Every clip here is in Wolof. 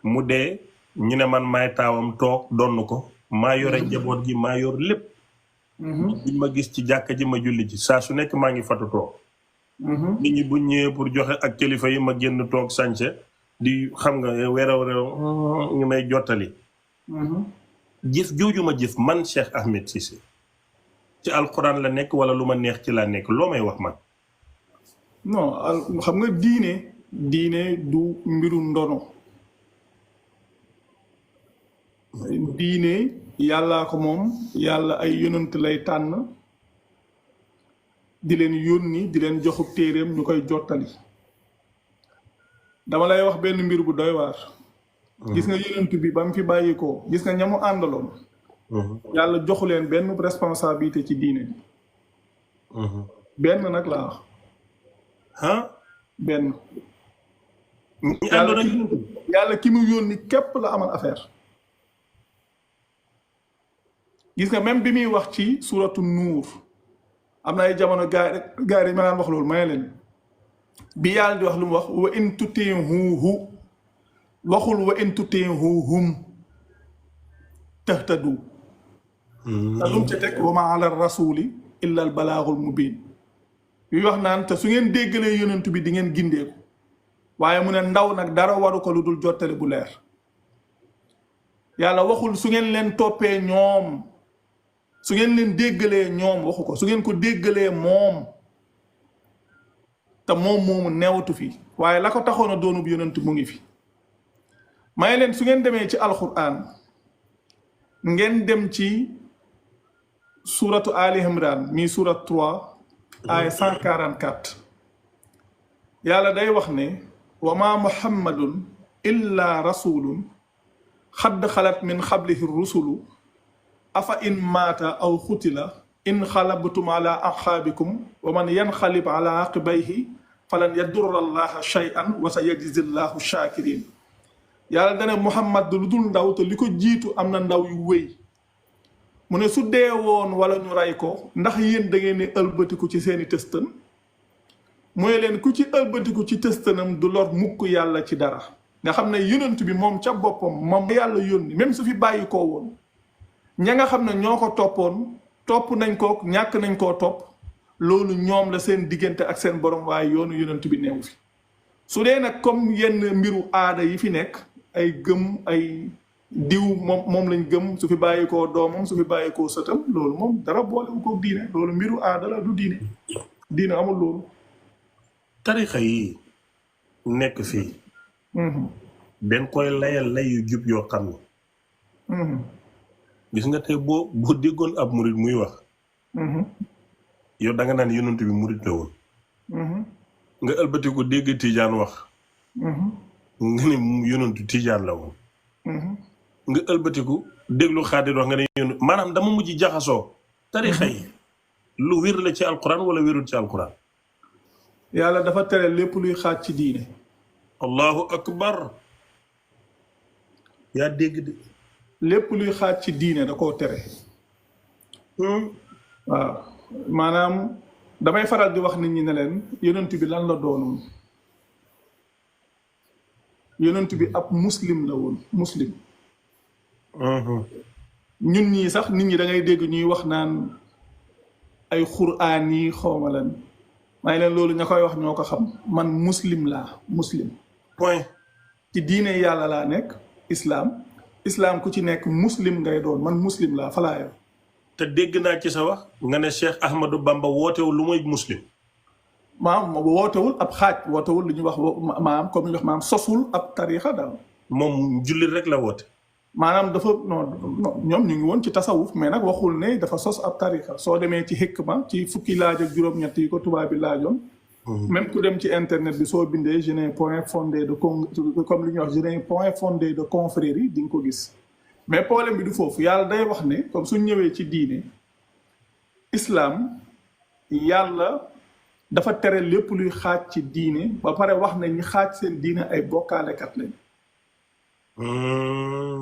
mu dee ñu ne man maay taawam toog donn ko maa yore njaboot gi maa yor lépp buñ ma gis ci jàkka ji ma julli ci saa su nekk maa ngi fatu toog nit ñi buñ ñëwee pour joxe ak kilifa yi ma génn toog sànce di xam nga werew rew ñu may jottali jëf jooju ma jëf man Cheikh Ahmed Cissé ci alquran la nekk wala lu ma neex ci laa nekk loo may wax man non xam nga diine du mbiru ndono diine yàllaa ko moom yàlla ay yonent lay tànn di leen yónni di leen joxu téeréem ñu koy jottali dama lay wax benn mbir bu doy waar gis nga yonent bi ba mu fi bàyyi ko gis nga ñamu àndaloon yàlla joxu leen benn responsabilité ci diine bi benn nag laa wax benn yàlla ki mu yónni képp la amal affaire gis nga même bi muy wax ci suratu nuur am na ay jamono gaar yi ma naan wax loolu may leen bi yàlla di wax lu mu wax wa in tutiihuhu waxul wa in tutiihuhum tahtadu te lum ca teg wa ma ala rasuli illa al balaagul mubin yuy wax naan te su ngeen déggalee yonentu bi di ngeen gindeeku waaye mu ne ndaw nag dara waru ko lu dul jottale bu leer yàlla waxul su ngeen leen toppee ñoom su ngeen leen déggalee ñoom waxu ko su ngeen ko déggalee moom te moom moomu newatu fi waaye la ko taxoon a doonub yonent mu ngi fi may leen su ngeen demee ci alquran ngeen dem ci suratu Ali Imran mi surat 3 ay 144 yàlla day wax ne wa ma muhammadun illa rasulun xadd xalat min xablihi rusulu afa in maata aw xutila in xalabtum ala aqaabikum wa man yanxalib ala aqibayhi falan yadurra allaha shay'an wa sa yajzi llahu shakirin yàlla dane muhammad lu dul ndaw te li ko jiitu am na ndaw yu wéy mu ne su dee woon wala ñu rey ko ndax yéen da ngeen ne ëlbatiku ci seeni tëstan mooy leen ku ci ëlbatiku ci tëstanam du lor mukk yàlla ci dara nga xam ne yonent bi moom ca boppam moom yàlla yónni même su fi bàyyi koo woon ña nga xam ne ñoo ko toppoon topp nañ ko ñàkk nañ koo topp loolu ñoom la seen diggante ak seen borom waaye yoonu yonent bi neewu fi su dee nag comme yenn mbiru aada yi fi nekk ay gëm ay diw moom lañ gëm su fi bàyyi koo doomam su fi bàyyi koo sëtam loolu moom dara boolewu ko diine loolu mbiru aada la du diine amul loolu tarixa yi nekk fii den koy layal lay yu jub yoo xam ne gis nga tey boo déggoon ab murit muy wax yow da nga naan yonent bi murit la woon nga ëlbatiku dégg tijaan wax nga ne yonentu tijaan la woon nga ëlbatiku déglu xaadir wax nga ne yonent maanaam dama mujj jaxasoo tarixa yi lu wér la ci alquran wala wérul ci alquran yàlla dafa tere lépp luy xaaj ci diine allahu akbar yaa dégg de lépp luy xaaj ci diine da koo tere waaw maanaam damay faral di wax nit ñi ne leen yonent bi lan la doonoon yonent bi ab muslim la woon muslim ñun ñii sax nit ñi da ngay dégg ñuy wax naan ay xuraan yi xawma lan may leen loolu ña koy wax ñoo ko xam man muslim laa muslim point ci diine yàlla laa nekk islam ku ci nekk muslim ngay doon man muslim laa falaa yow te dégg naa ci sa wax nga ne Cheikh Ahmadou Bamba wootewul lu muy muslim maam wootewul ab xaaj wootewul lu ñuy wax maam comme ñu wax maam sosul ab tariixa daal moom jullit rek la woote maanaam dafa non ñoom ñu ngi woon ci tasawuf mais nag waxul ne dafa sos ab tariixa soo demee ci hikma ci fukki laaj ak juróom-ñett yi ko tubaab bi laajoon même ku dem ci internet bi soo bindee je n'ai point fondé de comme li ñuy wax je n'ai point fondé de confrérie di nga ko gis mais problème bi du foofu yàlla day wax ne comme suñ ñëwee ci diine islam yàlla dafa tere lépp luy xaaj ci diine ba pare wax ne ñi xaaj seen diine ay bokkaalekat lañ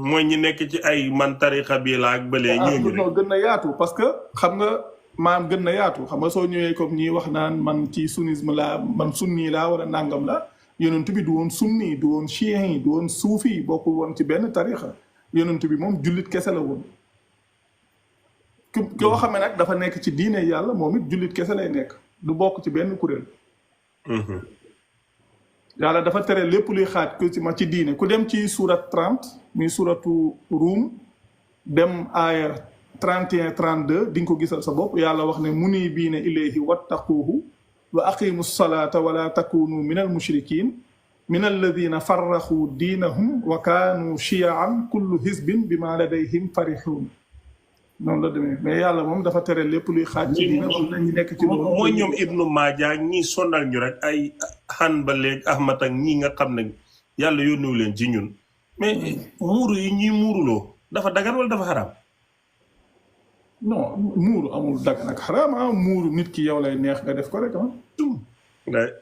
mooy ñi nekk ci ay man tarixa bi la ak bëlee ñooñu rek gën na yaatu parce que xam nga maam gën na yaatu xam nga soo ñëwee comme ñi wax naan man ci sunnisme laa man sunni laa wala nàngam la yonent bi du woon sunni du woon chiien yi du woon suufi yi bokkul woon ci benn tarixa yonent bi moom jullit kese la woon koo xam ne nag dafa nekk ci diine yàlla moom it jullit kese lay nekk du bokk ci benn kuréel yàlla dafa tere lépp luy xaaj ku ci ma ci diine ku dem ci surat 30 muy suratu Ruum dem aaya 31 32 di nga ko gisal sa bopp yàlla wax ne muniibiina ilayhi wattaquuhu wa aqimu salata wala takunu min al mushrikin min alladina farraxu diinahum wa kaanu chiyaan kullu hisbin bima ladayhim farixuun noonu la demee mais yàlla moom dafa tere lépp luy xaaj ci diine wax nañu nekk ci loolu mooy ñoom Ibnu Maaja ñi sonal ñu rek ay Hanbal ak Ahmad ak ñi nga xam ne yàlla yónniwu leen ci ñun mais muuru yi ñuy muuruloo dafa dagan wala dafa xaraam non muuru amul dag nag xaraam muuru nit ki yow lay neex nga def ko rek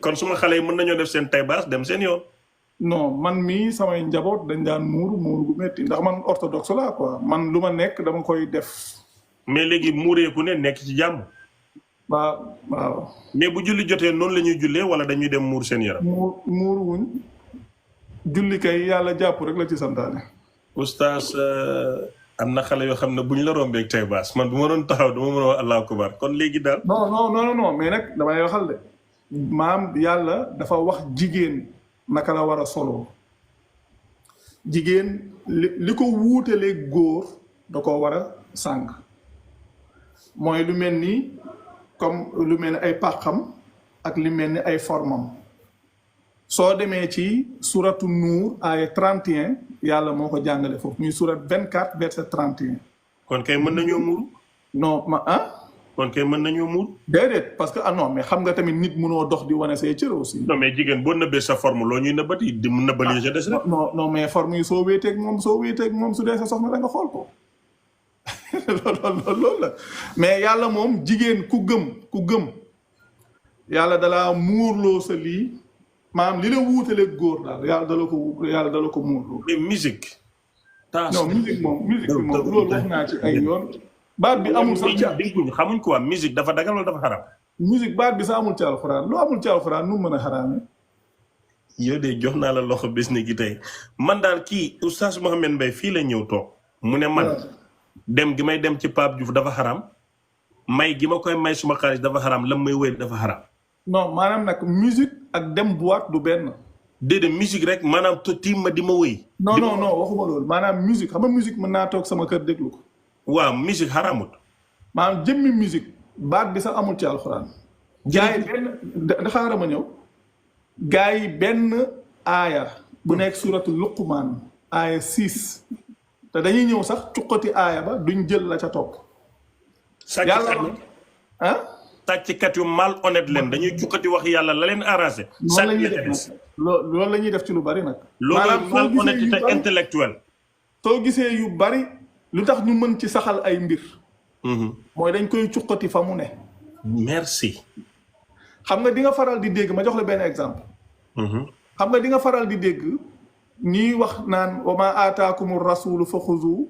kon suma xale yi mën nañoo def seen taybaas dem seen yoon non man mii samay njaboot dañ daan muuru bu metti ndax man orthodoxe la quoi man lu ma nekk dama koy def mais léegi muureeku ne nekk ci jàmm waaw mais bu julli jotee noonu la ñuy jullee wala dañuy dem muur seen yaram muuru wuñ julli kay yàlla jàpp rek la ci santaane oustaz am na xale yoo xam ne bu ñu la rombeeg taybaas man bu ma doon taxaw dama mën a wax allahu akbar kon léegi daal non mais nag damay waxal de maam yàlla dafa wax jigéen naka la war a soloo jigéen li ko wuutaleeg góor da ko war a sàng mooy lu mel ni comme lu mel ni ay pàqam ak li mel ni ay formam soo demee ci suratu nuur aaya 31 yàlla moo ko jàngale foofu muy surat 24 verset 31 kon kay mën nañoo muur non kon kay mën nañoo muur déedéet parce que non mais xam nga tamit nit mënoo dox di wane say cër aussi non mais jigéen boo nëbbee sa forme loo ñuy nëbbati di mu nëbbal yi des rek non mais forme yi soo wéeteeg moom su dee sa soxna da nga xool ko loolu la mais yàlla moom jigéen ku gëm yàlla dalaa muurloo sa lii maanaam li la wuutaleeg góor daal yàlla dala ko muurloo mais musique non musique bi moom loolu wax naa ci ay yoon baat bi amul sax ci dégguñu xamuñ ko waa musique dafa dagal wala dafa xaram musique baat bi sax amul ci alxuraan lu amul ci alxuraan nu mën a xaraame yow de jox naa la loxo bés ni gi tey man daal kii oustaz Mouhamed Mbaye fii la ñëw toog mu ne man dem gi may dem ci Pape Diouf dafa xaram may gi ma koy may suma xaalis dafa xaram lam may wéy dafa xaram non maanaam nag musique ak dem boîte du benn déedéet musique rek maanaam tiim ma di ma wéy non waxuma loolu maanaam musique xam nga musique mën naa toog sama kër déglu ko waaw musique xaramut maanaam jëmmi musique baat bi sax amul ci alxuraan gaa yi benn daxaara ma ñëw gaa yi benn aaya bu nekk suratu luqmaan aaya 6 te dañuy ñëw sax cuqati aaya ba duñ jël la ca topp yàlla sàcckat yu malhonnête leen dañuy cuqati wax yàlla la leen arrangé loolu la ñuy def ci lu bari nag loolu malhonnêteté intellectuelle soo gisee yu bari lu tax ñu mën ci saxal ay mbir mooy dañ koy cuqati fa mu ne merci xam nga di nga faral di dégg ma jox la benn exemple xam nga di nga faral di dégg ñuy wax naan wa ma aataakumu rasulu fa xuzu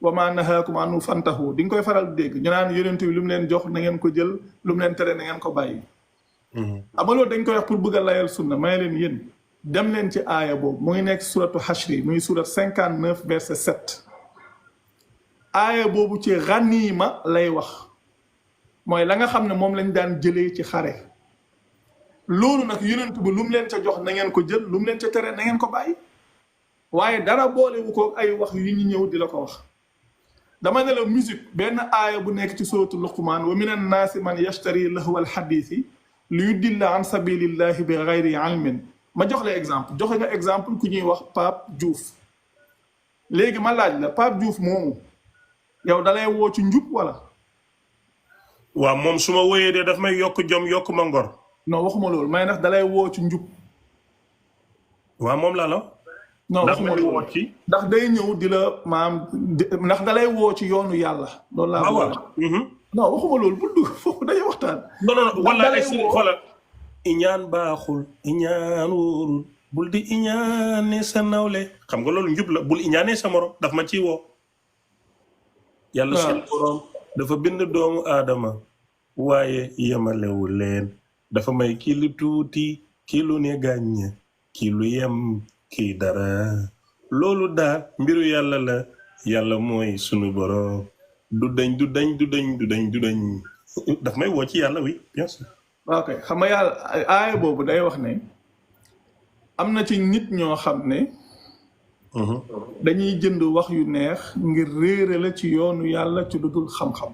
wa ma nahaakum anhu fantahu di nga koy faral di dégg ñu naan yonent bi lu mu leen jox na ngeen ko jël lu mu leen tere na ngeen ko bàyyi ama loolu dañ koy wax pour bëgg a layal sunna may leen yéen dem leen ci aaya boobu mu ngi nekk suratu Hashri muy surat 59 verset 7 aaya boobu ci ganiima lay wax mooy la nga xam ne moom lañ daan jëlee ci xare loolu nag yonent bi lu mu leen ca jox na ngeen ko jël lu mu leen ca tere na ngeen ko bàyyi waaye dara boolewu ko ay wax yu ñu ñëw di la ko wax dama ne la musique benn aaya bu nekk ci suratu Luqmaan wa min annaasi man yashtari lahwa alxadiisi li yudilla an sabilillahi bi gayri ilmin ma jox la exemple joxe nga exemple ku ñuy wax Pape Diouf léegi ma laaj la Pape Diouf moomu yow dalay woo ci njub wala waaw moom su ma wóyee de daf may yokk jom yokk ma ngor non waxuma loolu may ndax dalay woo ci njub waaw moom laa la non waxuma loolu ndax day ñëw di la maam ndax dalay woo ci yoonu yàlla loolu laa non waxuma loolu bul dugg foofu dañuy waxtaan non wala ay si xoolal iñaan baaxul iñaan wóorul bul di iñaane sa nawle xam nga loolu njub la bul iñaane sa morom daf ma ciy woo yàlla seen borom dafa bind doomu aadama waaye yemalewu leen dafa may kii lu tuuti kii lu ne gàññe kii lu yem kii dara loolu daal mbiru yàlla la yàlla mooy sunu borom du dañ daf may woo ci yàlla oui bien sûr. ok xam nga yàlla aaya boobu day wax ne am na ci nit ñoo xam ne dañuy jënd wax yu neex ngir réere la ci yoonu yàlla ci lu dul xam-xam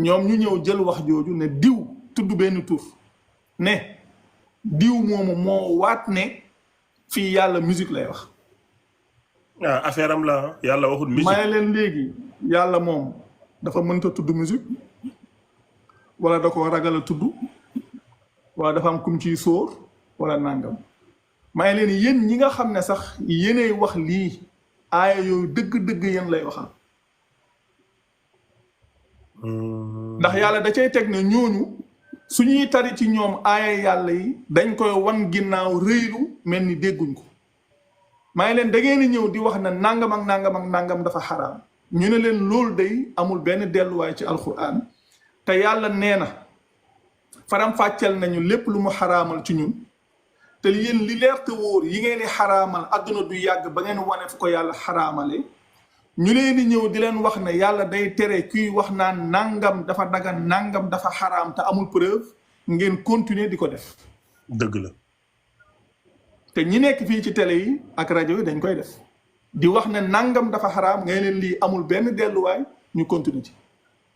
ñoom ñu ñëw jël wax jooju ne diw tudd benn tur ne diw moomu moo waat ne fii yàlla musique lay wax ah affaire am la yàlla waxul musique may leen léegi yàlla moom dafa mënta tudd musique wala da ko ragal a tudd wala dafa am kum ciy sóor wala nàngam may leen yéen ñi nga xam ne sax yéenay wax lii aaya yooyu dëgg-dëgg yéen lay waxal ndax yàlla da cay teg ne ñooñu suñuy tari ci ñoom aaya yàlla yi dañ koy wan ginnaaw rëylu mel ni dégguñ ko may leen da ngeen ñëw di wax ne nangam ak nangam ak nangam dafa xaraam ñu ne leen loolu day amul benn delluwaay ci alquran te yàlla nee na faram fàcceel nañu lépp lu mu xaraamal ci ñun te yéen li leer te wóor yi ngeen di xaraamal àdduna du yàgg ba ngeen wane fu ko yàlla xaraamale ñu leen di ñëw di leen wax ne yàlla day tere kuy wax naan nangam dafa dagan nangam dafa xaraam te amul preuve ngeen continuer di ko def dëgg la te ñi nekk fii ci télé yi ak rajo yi dañ koy def di wax ne nangam dafa xaraam ngay leen lii amul benn delluwaay ñu continuer ci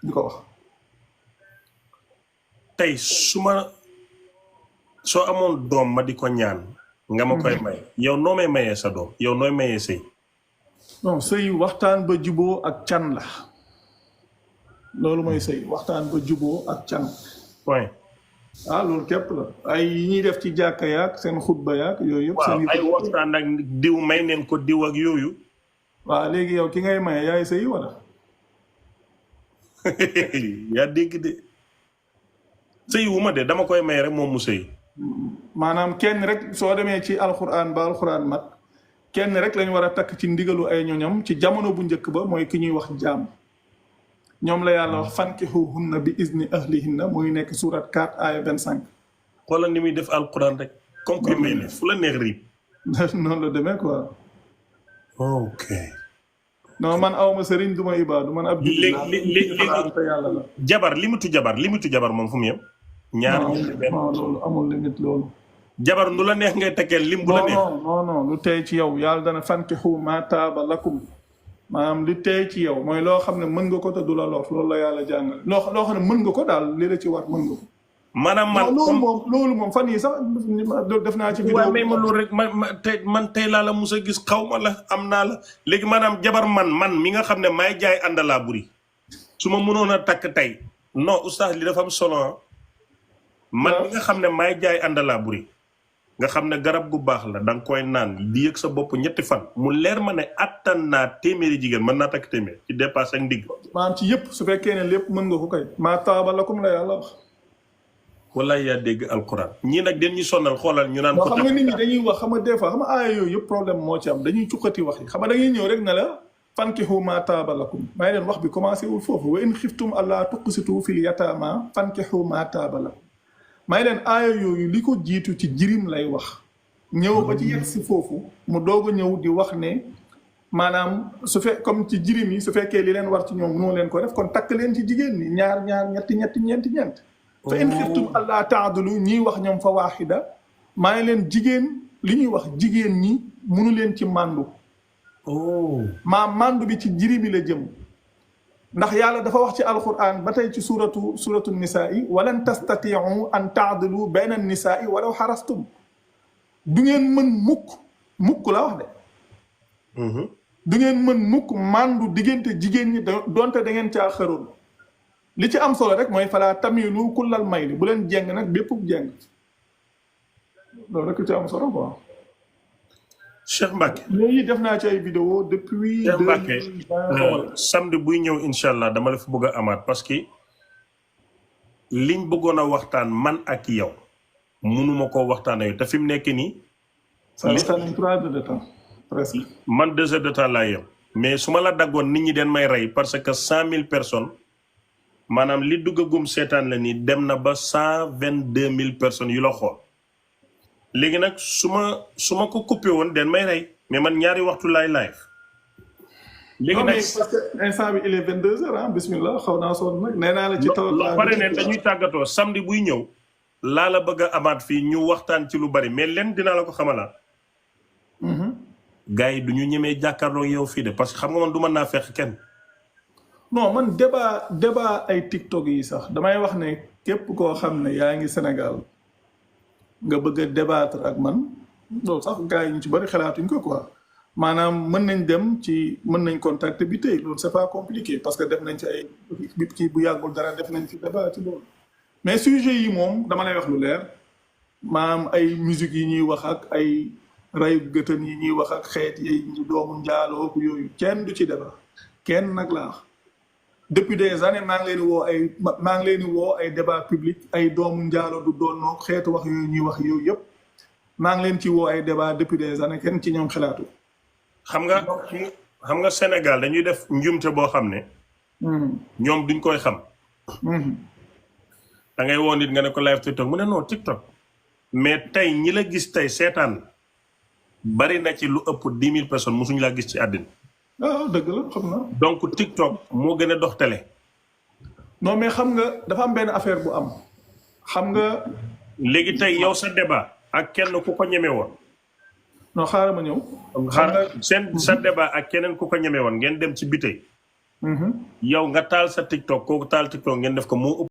di ko wax tey soo amoon doom ma di ko ñaan nga ma koy may yow noo may mayee sa doom yow nooy mayee sëy non sëy waxtaan ba juboo ak can la loolu mooy sëy waxtaan ba juboo ak can point loolu képp la ay yi ñuy def ci jàkka yaak seen xutba yaak yooyu yëpp waaw ay waxtaan ak diw may neen ko diw ak yooyu waaw léegi yow ki ngay maye yaay sëy wala yaa dégg de sëy wu ma de dama koy may rek moom mu sëy maanaam kenn rek soo demee ci alxuraan ba alxuraan mat kenn rek lañ war a takk ci ndigalu ay ñoñam ci jamono bu njëkk ba mooy ki ñuy wax jaam ñoom la yàlla wax fankihuhunna bi izni ahlihinna muy nekk surat 4 aya 25 xoolal ni muy def alxuraan rek comme que may ne fu la neex riib noonu la demee quoi ok non man awma sëriñ du ma ibaadu man ab léegi yàlla la jabar limitu jabar moom fu mu yem ñaar loolu amul limite loolu jabar nu la neex ngay tekkeel lim bu la neex non lu tey ci yow yàlla dana fankihu ma taaba lakum maanaam li tey ci yow mooy loo xam ne mën nga ko te du la lor loolu la yàlla jàngale loo xam ne mën nga ko daal li la ci war mën nga ko maanaam man loolu moom fan yii sax def naa ci vidéo waaw mais ma loolu rek man tey laa la mus a gis xaw ma la am naa la léegi maanaam jabar man mi nga xam ne maay jaay àndalaa buri su ma mënoon a takk tey non oustaz li dafa am solo man mi nga xam ne maay jaay àndalaa buri nga xam ne garab gu baax la da nga koy naan di yëg sa bopp ñetti fan mu leer ma ne attan naa téeméeri jigéen mën naa takk téeméer ci dépasse ak ndigg maanaam ci yëpp su fekkee ne lépp mën nga ko kay maa taaba lakum la yàlla wax wala yaa dégg alquran ñii nag den ñu sonal xoolal ñu naan ko xam nga nit ñi dañuy wax xam nga des fois xam nga aaya yooyu yëpp problème moo ci am dañuy cuqati wax yi xam nga dañuy ñëw rek ne la fankihu maa taaba lakum may leen wax bi commencé wul foofu wa in xiftum allaa tuqsitu fil yataama fankihu maa taaba lakum may leen aaya yooyu li ko jiitu ci jirim lay wax ñëw ba ci yegg si foofu mu doog a ñëw di wax ne maanaam su comme ci jirim yi su fekkee li leen war ci ñoom mënoo leen ko def kon takk leen ci jigéen ñi ñaar ñeent fa in xiftum allaa taadulu ñiy wax ñoom fa waaxida maa ngi leen jigéen li ñuy wax jigéen ñi mënu leen ci màndu màndu bi ci jirim yi la jëm ndax yàlla dafa wax ci alquran ba tey ci suratu nisaa walan tastatiu an taadilu bayna nisaa walaw xarastum du ngeen mën mukk la wax de du ngeen mën mukk màndu diggante jigéen ñi donte da ngeen caa xëroon li ci am solo rek mooy falaa tamilu kullal mayli bu leen jeng nag bépp jeng loolu rek ci am solo quoi Cheikh Mbacke léegi def naa ci ay vidéo depuis Cheikh Mbacke samedi buy ñëw incha allah dama la fi bëgg a amaat parce que liñ bëggoon a waxtaan man ak yow mënuma koo waxtaan yow te fi mu nekk nii ça va 3 heures de temps presque man 2 heures de temps laa yem mais su ma la daggoon nit ñi den may rey parce que 100,000 personnes maanaam li duggagum seetaan la ni dem na ba 122,000 personnes yu la xool léegi nag su ma ko coupé woon den may rey mais man ñaari waxtu laay live. léegi non nag mais parce que instant bi il est 22h ah bismillah xaw naa sonn nag nee naa la ci taw. loo pare ne dañuy tàggatoo samedi buy ñëw laa la bëgg a amaat fii ñu waxtaan ci lu bari mais leen dinaa la ko xamalaat. gars yi du ñu ñemee jàkkaarloo yow fii de parce que xam nga man du mën naa fekk kenn. non man débat ay TikTok yi sax damay wax ne képp koo xam ne yaa ngi Sénégal nga bëgg a débattre ak man loolu sax gars yi ñu ci bari xalaatuñ ko quoi maanaam mën nañ contacter bi tey loolu c'est pas compliqué parce que def nañ ci ay kii bu yàggul dara def nañ ci débat ci loolu mais sujet yi moom dama lay wax lu leer maanaam ay musique yi ñuy wax ak ay rayu gëtën yi ñuy wax ak xeet yi doomu njaaloo yooyu kenn du ci débat kenn nag laa wax depuis des années maa ngi leen di woo ay débat public ay doomu njaalo du doon xeetu wax yooyu ñuy wax yooyu yëpp maa ngi leen ci woo ay débat depuis des années kenn ci ñoom xalaatu. xam nga Sénégal dañuy def njumte boo xam ne. ñoom duñ koy xam. da ngay woo nit nga ne ko live TikTok mu ne non TikTok mais tey ñi la gis tey seetaan bari na ci lu ëpp 10 000 personnes mosuñu laa gis ci àddina. ah dëgg la xam na donc TikTok moo gën a dox télé. non mais xam nga dafa am benn affaire bu am xam nga. léegi tey yow sa débat ak kenn ku ko ñeme woon. non xaaral ma ñëw. sa débat ak keneen ku ko ñeme woon ngeen dem ci bitey. yow nga taal sa TikTok kooku taal TikTok ngeen def ko moo ëpp